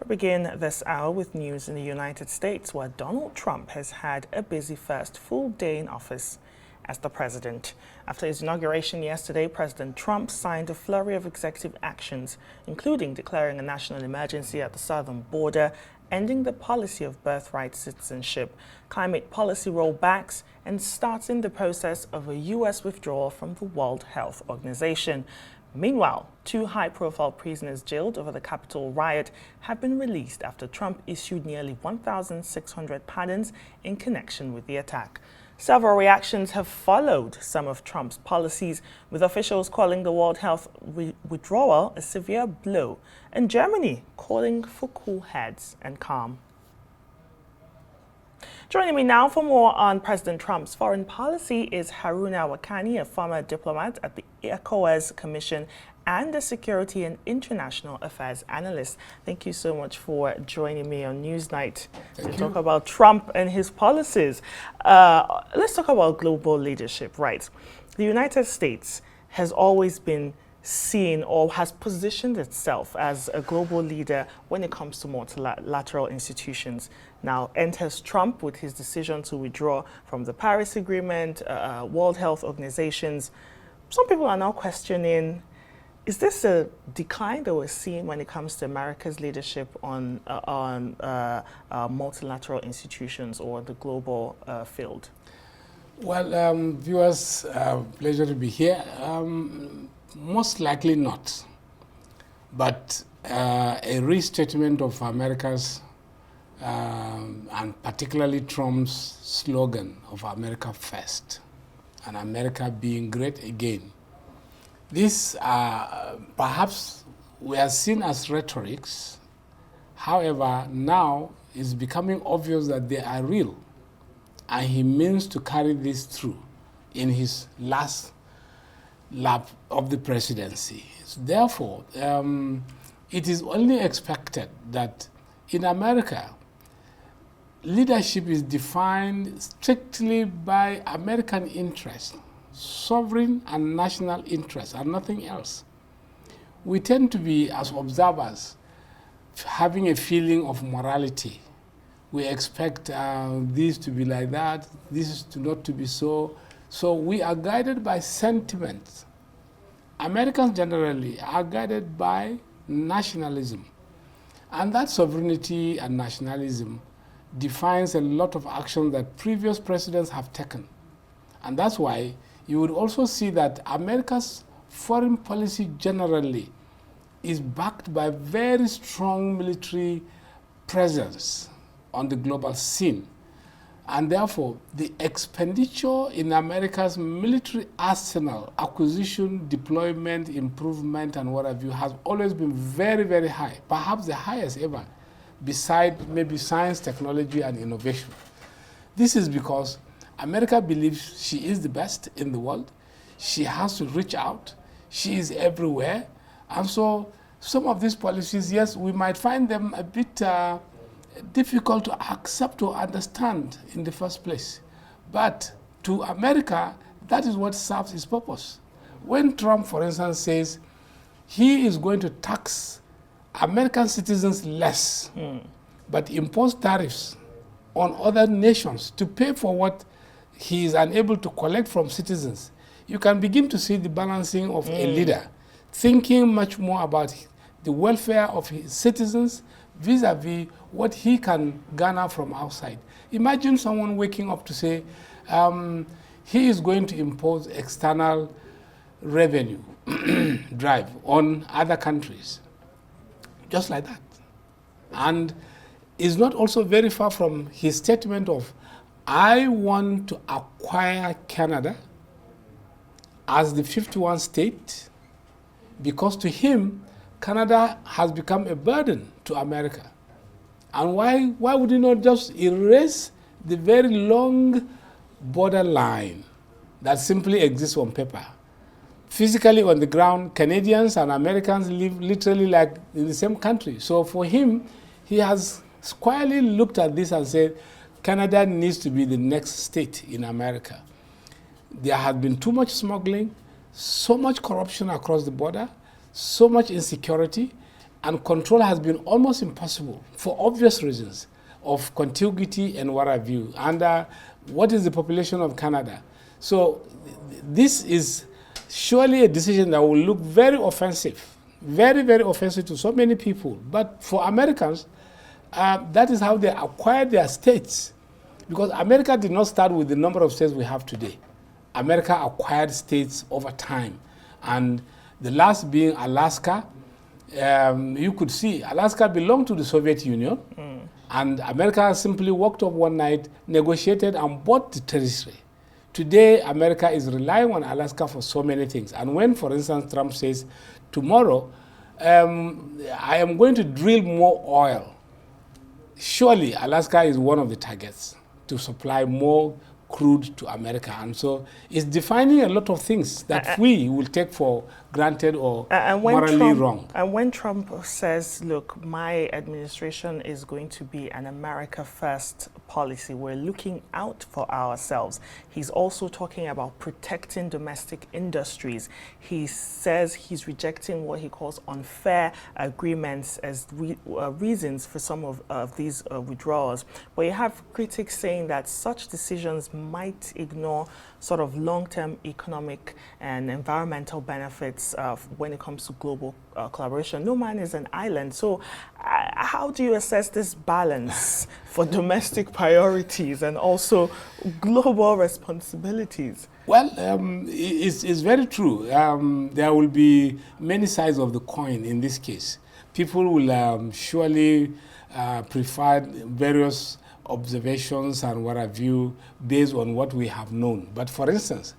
begin this hour with news in the United States, where Donald Trump has had a busy first full day in office as the president. After his inauguration yesterday, President Trump signed a flurry of executive actions, including declaring a national emergency at the southern border, ending the policy of birthright citizenship, climate policy rollbacks, and starting the process of a U.S. withdrawal from the World Health Organization. Meanwhile, two high-profile prisoners jailed over the Capitol riot have been released after Trump issued nearly 1,600 pardons in connection with the attack. Several reactions have followed some of Trump's policies, with officials calling the World Health withdrawal a severe blow, and Germany calling for cool heads and calm. Joining me now for more on President Trump's foreign policy is Haruna Warkani, a former diplomat at the ECOWAS Commission and a security and international affairs analyst. Thank you so much for joining me on Newsnight to talk about Trump and his policies. Let's talk about global leadership, right? The United States has always been seen or has positioned itself as a global leader when it comes to multilateral institutions. Now enters Trump with his decision to withdraw from the Paris Agreement, World Health Organizations. Some people are now questioning, is this a decline that we're seeing when it comes to America's leadership on multilateral institutions or the global field? Well, viewers, pleasure to be here. Most likely not, but a restatement of America's and particularly Trump's slogan of America first and America being great again. This perhaps were seen as rhetorics. However, now it's becoming obvious that they are real, and he means to carry this through in his last lap of the presidency. Therefore, it is only expected that in America, leadership is defined strictly by American interest, sovereign and national interest, and nothing else. We tend to be, as observers, having a feeling of morality. We expect this to be like that, this is not to be so. So we are guided by sentiments. Americans generally are guided by nationalism. And that sovereignty and nationalism defines a lot of action that previous presidents have taken. And that's why you would also see that America's foreign policy generally is backed by very strong military presence on the global scene. And therefore, the expenditure in America's military arsenal, acquisition, deployment, improvement, and what have you, has always been very, very high, perhaps the highest ever, beside maybe science, technology, and innovation. This is because America believes she is the best in the world. She has to reach out. She is everywhere. And so some of these policies, yes, we might find them a bit difficult to accept or understand in the first place. But to America, that is what serves its purpose. When Trump, for instance, says he is going to tax American citizens less, but impose tariffs on other nations to pay for what he is unable to collect from citizens, you can begin to see the balancing of a leader, thinking much more about the welfare of his citizens vis-a-vis what he can garner from outside. Imagine someone waking up to say he is going to impose external revenue drive on other countries, just like that. And is not also very far from his statement of, I want to acquire Canada as the 51st state, because to him, Canada has become a burden to America. And why would you not just erase the very long borderline that simply exists on paper? Physically on the ground, Canadians and Americans live literally like in the same country. So for him, he has squarely looked at this and said, Canada needs to be the next state in America. There has been too much smuggling, so much corruption across the border, so much insecurity, and control has been almost impossible for obvious reasons of contiguity and what have you. And what is the population of Canada? So this is surely a decision that will look very offensive, very, very offensive to so many people. But for Americans, that is how they acquired their states. Because America did not start with the number of states we have today. America acquired states over time. And the last being Alaska. You could see Alaska belonged to the Soviet Union, and America simply walked up one night, negotiated, and bought the territory. Today, America is relying on Alaska for so many things. And when, for instance, Trump says, tomorrow, I am going to drill more oil, surely Alaska is one of the targets to supply more crude to America. And so it's defining a lot of things that we will take for granted or morally wrong. And when Trump says, look, my administration is going to be an America first policy, we're looking out for ourselves, he's also talking about protecting domestic industries. He says he's rejecting what he calls unfair agreements as reasons for some of these withdrawals. But you have critics saying that such decisions might ignore sort of long-term economic and environmental benefits when it comes to global collaboration. No man is an island. So how do you assess this balance for domestic priorities and also global responsibilities? Well, it's very true. There will be many sides of the coin in this case. People will surely prefer various observations and what have you based on what we have known. But for instance,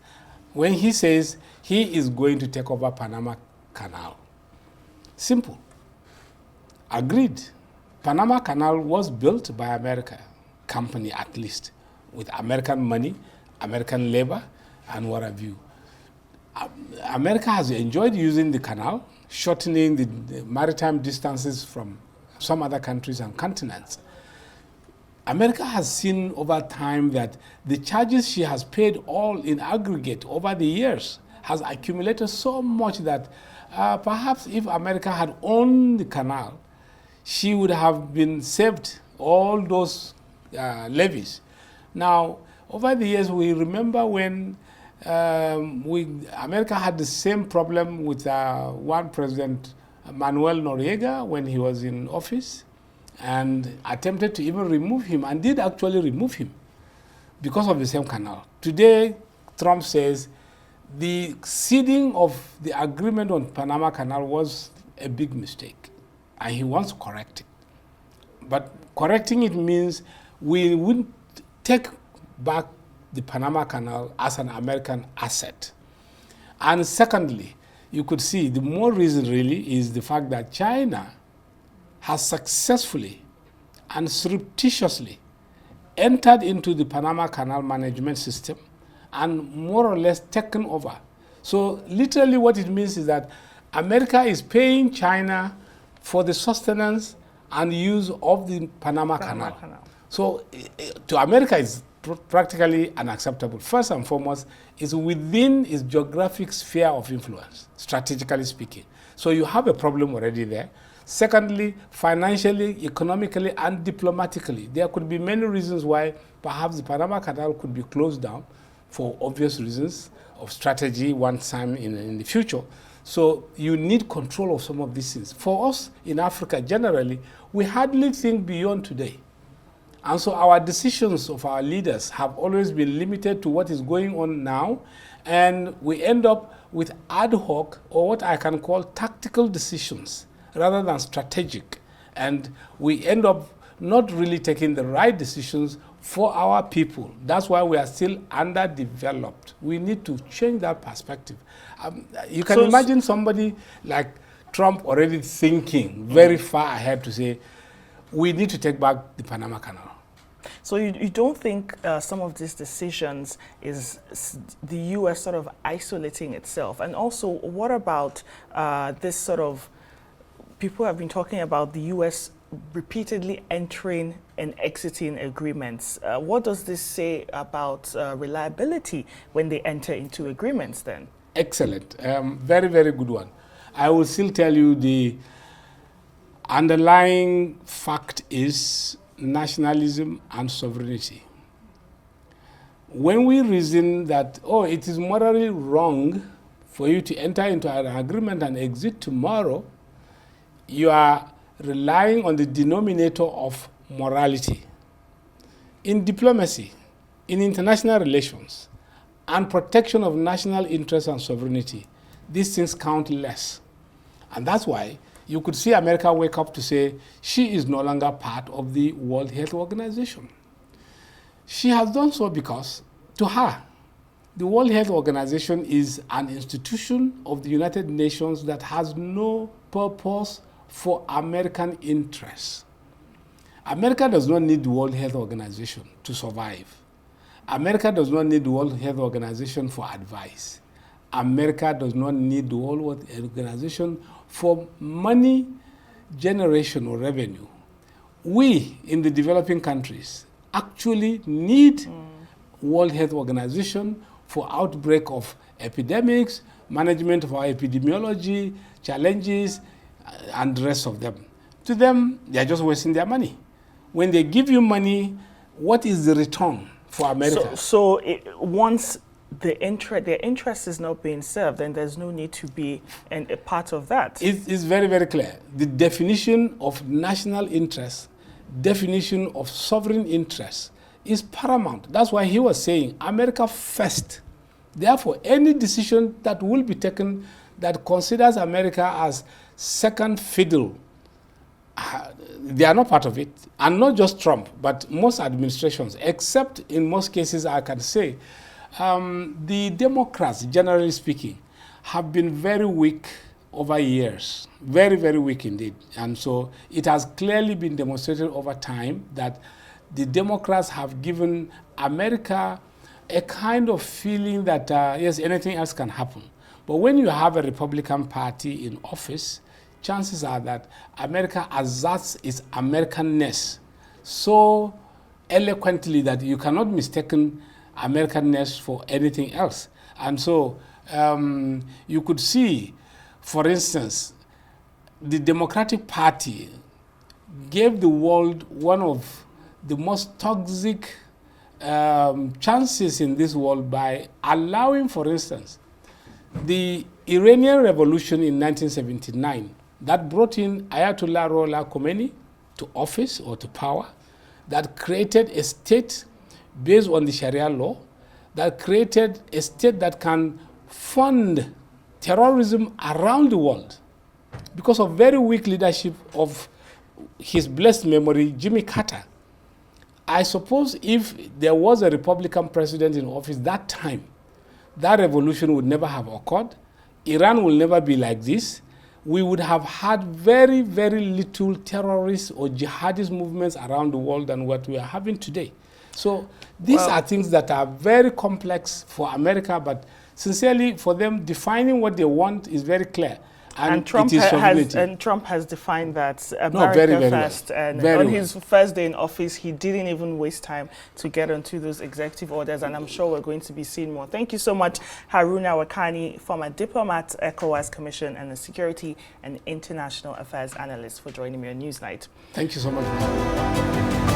when he says he is going to take over Panama Canal, simple. Agreed. Panama Canal was built by America, company at least, with American money, American labor, and what have you. America has enjoyed using the canal, shortening the maritime distances from some other countries and continents. America has seen over time that the charges she has paid all in aggregate over the years has accumulated so much that perhaps if America had owned the canal, she would have been saved all those levies. Now, over the years, we remember when America had the same problem with one President Manuel Noriega when he was in office, and attempted to even remove him, and did actually remove him because of the same canal. Today, Trump says the ceding of the agreement on Panama Canal was a big mistake, and he wants to correct it. But correcting it means we wouldn't take back the Panama Canal as an American asset. And secondly, you could see the more reason really is the fact that China has successfully and surreptitiously entered into the Panama Canal management system and more or less taken over. So literally what it means is that America is paying China for the sustenance and use of the Panama Canal. So to America it's practically unacceptable. First and foremost, is within its geographic sphere of influence, strategically speaking. So you have a problem already there. Secondly, financially, economically, and diplomatically, there could be many reasons why perhaps the Panama Canal could be closed down for obvious reasons of strategy one time in the future. So you need control of some of these things. For us in Africa, generally, we hardly think beyond today. And so our decisions of our leaders have always been limited to what is going on now, and we end up with ad hoc, or what I can call tactical decisions, rather than strategic. And we end up not really taking the right decisions for our people. That's why we are still underdeveloped. We need to change that perspective. You can imagine somebody like Trump already thinking very far ahead to say, we need to take back the Panama Canal. So you don't think some of these decisions is the U.S. sort of isolating itself? And also, what about this sort of, people have been talking about the U.S. repeatedly entering and exiting agreements. What does this say about reliability when they enter into agreements then? Excellent. Very, very good one. I will still tell you underlying fact is nationalism and sovereignty. When we reason that, oh, it is morally wrong for you to enter into an agreement and exit tomorrow, you are relying on the denominator of morality. In diplomacy, in international relations, and protection of national interests and sovereignty, these things count less. And that's why you could see America wake up to say she is no longer part of the World Health Organization. She has done so because, to her, the World Health Organization is an institution of the United Nations that has no purpose for American interests. America does not need the World Health Organization to survive. America does not need the World Health Organization for advice. America does not need the World Health Organization for money generation or revenue. We, in the developing countries, actually need World Health Organization for outbreak of epidemics, management of our epidemiology, challenges, and the rest of them. To them, they are just wasting their money. When they give you money, what is the return for America? Once their interest is not being served, then there's no need to be a part of that. It's very, very clear. The definition of national interest, definition of sovereign interest is paramount. That's why he was saying America first. Therefore, any decision that will be taken that considers America as second fiddle, they are not part of it. And not just Trump, but most administrations, except in most cases, I can say, the Democrats, generally speaking, have been very weak over years. Very, very weak indeed. And so it has clearly been demonstrated over time that the Democrats have given America a kind of feeling that, yes, anything else can happen. But when you have a Republican Party in office, chances are that America asserts its Americanness so eloquently that you cannot mistake Americanness for anything else. And so you could see, for instance, the Democratic Party gave the world one of the most toxic chances in this world by allowing, for instance, the Iranian Revolution in 1979 that brought in Ayatollah Ruhollah Khomeini to office or to power, that created a state based on the Sharia law, that created a state that can fund terrorism around the world because of very weak leadership of his blessed memory, Jimmy Carter. I suppose if there was a Republican president in office that time, that revolution would never have occurred. Iran will never be like this. We would have had very, very little terrorist or jihadist movements around the world than what we are having today. So these are things that are very complex for America, but sincerely for them, defining what they want is very clear. And Trump has defined that America first. And on his first day in office, he didn't even waste time to get onto those executive orders. And I'm sure we're going to be seeing more. Thank you so much, Haruna Warkani, former diplomat, ECOWAS Commission, and the Security and International Affairs Analyst, for joining me on Newsnight. Thank you so much.